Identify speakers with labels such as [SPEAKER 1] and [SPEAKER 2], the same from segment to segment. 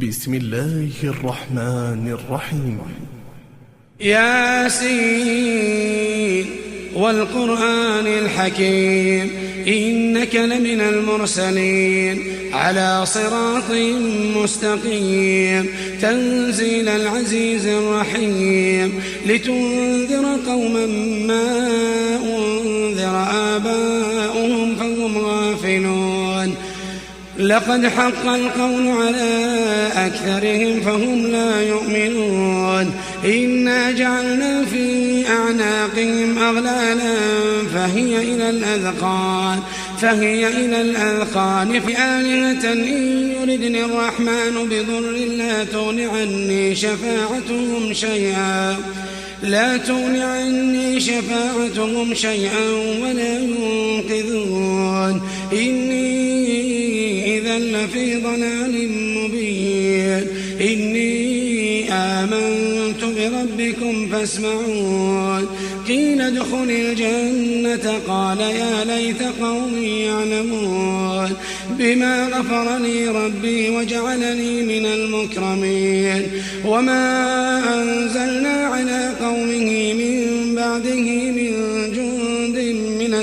[SPEAKER 1] بسم الله الرحمن الرحيم.
[SPEAKER 2] ياسين والقرآن الحكيم إنك لمن المرسلين على صراط مستقيم تنزيل العزيز الرحيم لتنذر قوما ما أنذر آباؤهم فهم غافلون. لقد حق القول على أكثرهم فهم لا يؤمنون. إنا جعلنا في أعناقهم أغلالا فهي إلى الأذقان في آلهة إن يردني الرحمن بضر لا تغن عني شفاعتهم شيئا ولا ينقذون. إني إذا لفي ضلال مبين. إني آمنت بربكم فاسمعون. قيل ادخل الجنة قال يا ليت قومي يعلمون بما غفر لي ربي وجعلني من المكرمين. وما أنزلنا على قومه من بعده من جند من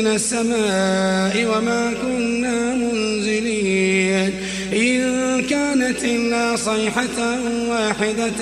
[SPEAKER 2] السماء وما كنا منزلين. إن كانت إلا صيحة واحدة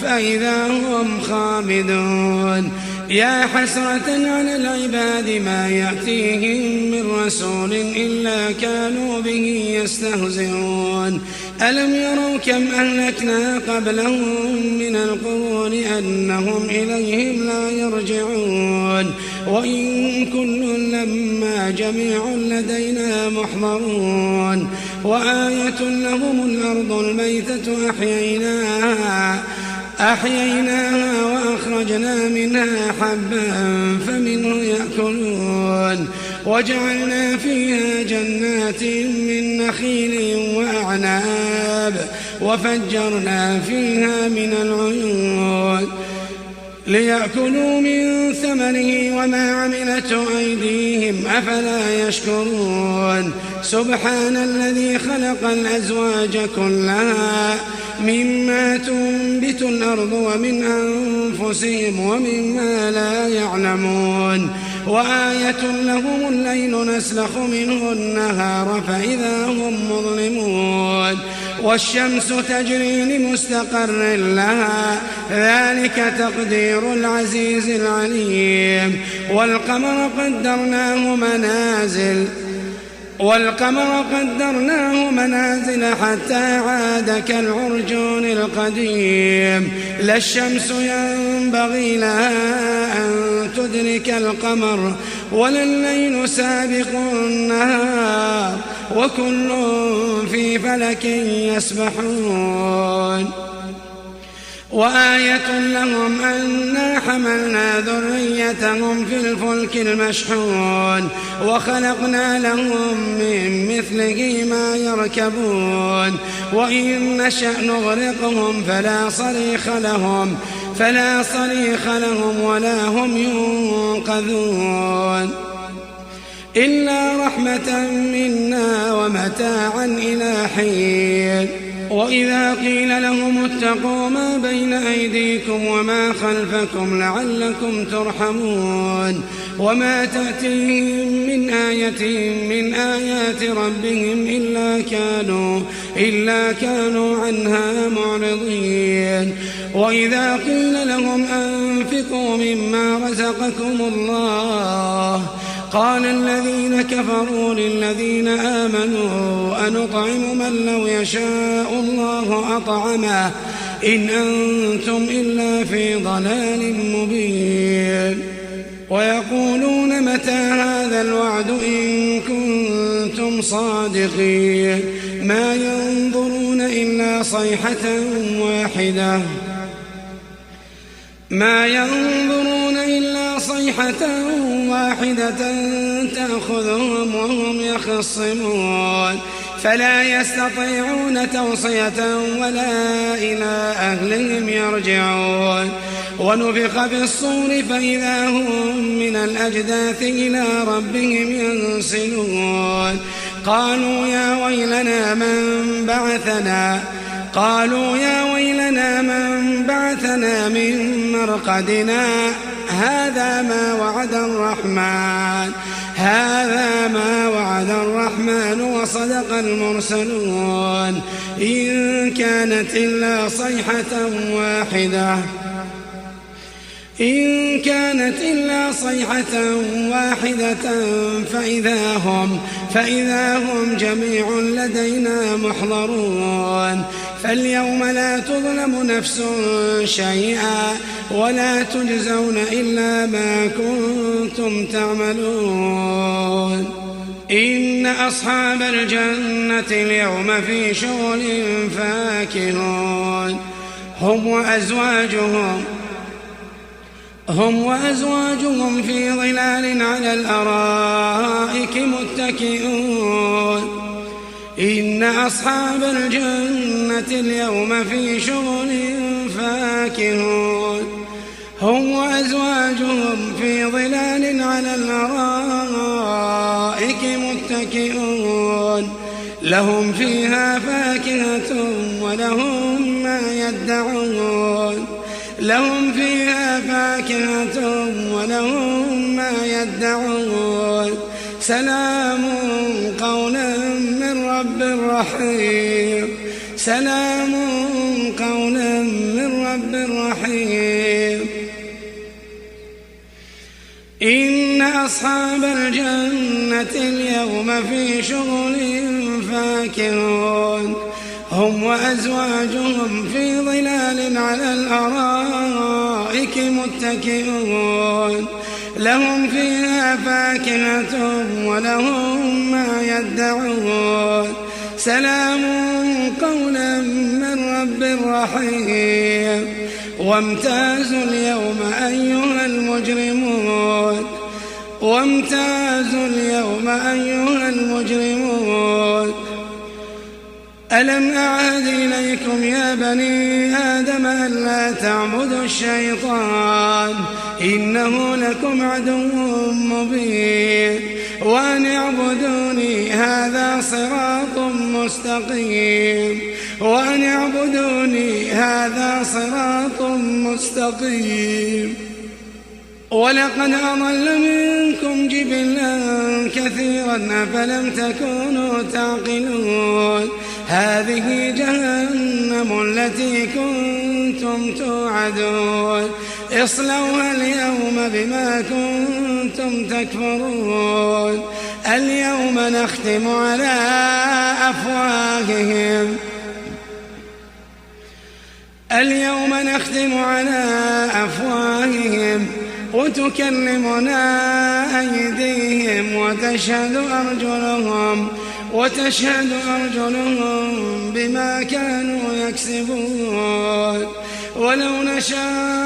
[SPEAKER 2] فإذا هم خامدون. يا حسرة على العباد ما يأتيهم من رسول إلا كانوا به يستهزئون. ألم يروا كم أهلكنا قبلهم من القرون أنهم إليهم لا يرجعون. وإن كل لما جميع لدينا محضرون. وآية لهم الأرض الميتة أحييناها وأخرجنا منها حبا فمنه يأكلون. وجعلنا فيها جنات من نخيل وأعناب وفجرنا فيها من العيون ليأكلوا من ثمره وما عملته أيديهم أفلا يشكرون. سبحان الذي خلق الأزواج كلها مما تنبت الأرض ومن أنفسهم ومما لا يعلمون. وآية لهم الليل نسلخ منه النهار فإذا هم مظلمون. والشمس تجري لمستقر لها ذلك تقدير العزيز العليم. والقمر قدرناه منازل حتى عاد كالعرجون القديم. لا الشمس ينبغي لها أن تدرك القمر ولا الليل سابق النهار وكل في فلك يسبحون. وآية لهم أنا حملنا ذريتهم في الفلك المشحون وخلقنا لهم من مثله ما يركبون. وإن نشأ نغرقهم فلا صريخ لهم ولا هم ينقذون إلا رحمة منا ومتاعا إلى حين. وإذا قيل لهم اتقوا ما بين أيديكم وما خلفكم لعلكم ترحمون. وما تأتيهم من آية من آيات ربهم إلا كانوا عنها معرضين. وإذا قيل لهم أنفقوا مما رزقكم الله قال الذين كفروا للذين آمنوا أنطعم من لو يشاء الله أطعمه إن أنتم إلا في ضلال مبين. ويقولون متى هذا الوعد إن كنتم صادقين. ما ينظرون إلا صيحة واحدة تأخذهم وهم يخصمون. فلا يستطيعون توصية ولا إلى أهلهم يرجعون. ونفخ في الصور فإذا هم من الأجداث إلى ربهم ينسلون قالوا يا ويلنا من بعثنا من مرقدنا هذا ما وعد الرحمن وصدق المرسلون إن كانت إلا صيحة واحدة فإذا هم جميع لدينا محضرون فاليوم لا تظلم نفس شيئا ولا تجزون إلا ما كنتم تعملون إن أصحاب الجنة اليوم في شغل فاكهون هم وأزواجهم في ظلال على الأرائك متكئون إن أصحاب الجنة اليوم في شغل فاكهون هم وأزواجهم في ظلال على الأرائك متكئون لهم فيها فاكهة ولهم ما يدعون سلام قولا من رب رحيم إن أصحاب الجنة اليوم في شغل فاكهون هم وأزواجهم في ظلال على الأرائك متكئون لهم فيها فاكهة ولهم ما يدعون سلام قولا من رب رحيم وامتازوا اليوم أيها المجرمون ألم أعهد إليكم يا بني آدم ألا تعبدوا الشيطان إنه لكم عدو مبين وأن اعبدوني هذا صراط مستقيم ولقد أضل منكم جبلا كثيرا أفلم تكونوا تعقلون هذه جهنم التي كنتم توعدون اصلوها اليوم بما كنتم تكفرون اليوم نختم على أفواههم وتكلمنا أيديهم وتشهد أرجلهم بما كانوا يكسبون ولو نشاء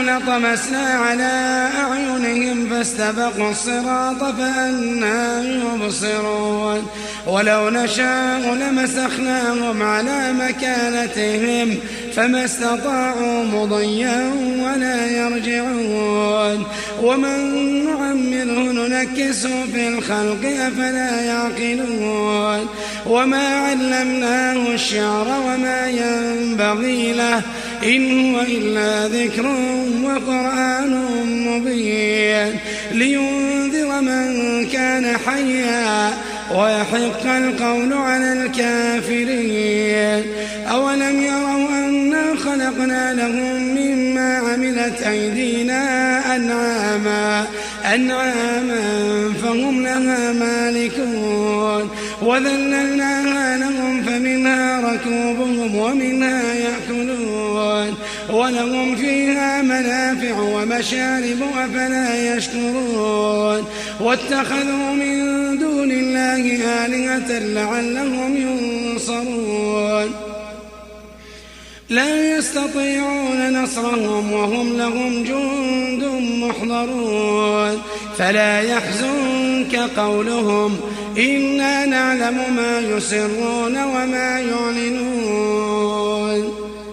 [SPEAKER 2] لطمسنا على أعينهم فاستبقوا الصراط فأنى يبصرون ولو نشاء لمسخناهم على مكانتهم فما استطاعوا مضيا ولا يرجعون ومن نعمره ننكسه في الخلق أفلا يعقلون وما علمناه الشعر وما ينبغي له إن هو إلا ذكر وقرآن مبين لينذر من كان حيا ويحق القول على الكافرين أولم يروا أنا خلقنا لهم مما عملت أيدينا أنعاما فهم لها مالكون وذللناها لهم فمنها ركوبهم ومنها يأكلون ولهم فيها منافع ومشارب أفلا يشكرون واتخذوا من دون الله آلهة لعلهم ينصرون لا يستطيعون نصرهم وهم لهم جند محضرون فلا يحزنك قولهم إنا نعلم ما يسرون وما يعلنون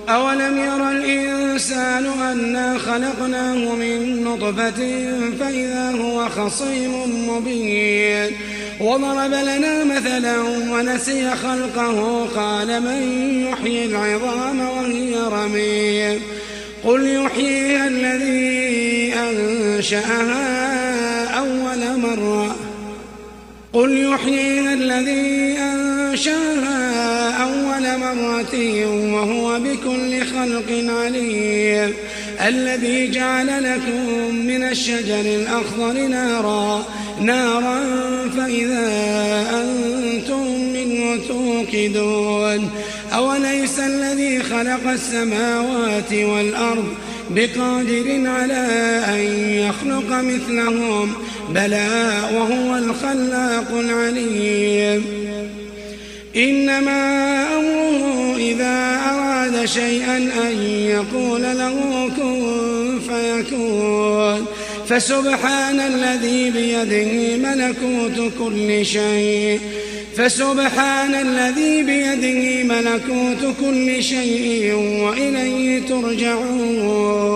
[SPEAKER 2] أولم ير الإنسان أنا خلقناه من نطفة فإذا هو خصيم مبين وضرب لنا مثلا ونسي خلقه قال من يحيي العظام وهي رميم قل يحييها الذي أنشأها أول مرة وهو بكل خلق عليم الذي جعل لكم من الشجر الأخضر نارا فإذا أنتم منه توقدون أوليس الذي خلق السماوات والأرض بقادر على أن يخلق مثلهم بلى وهو الخلاق العليم إنما أمره إذا أراد شيئا أن يقول له كن فيكون فسبحان الذي بيده ملكوت كل شيء وإليه ترجعون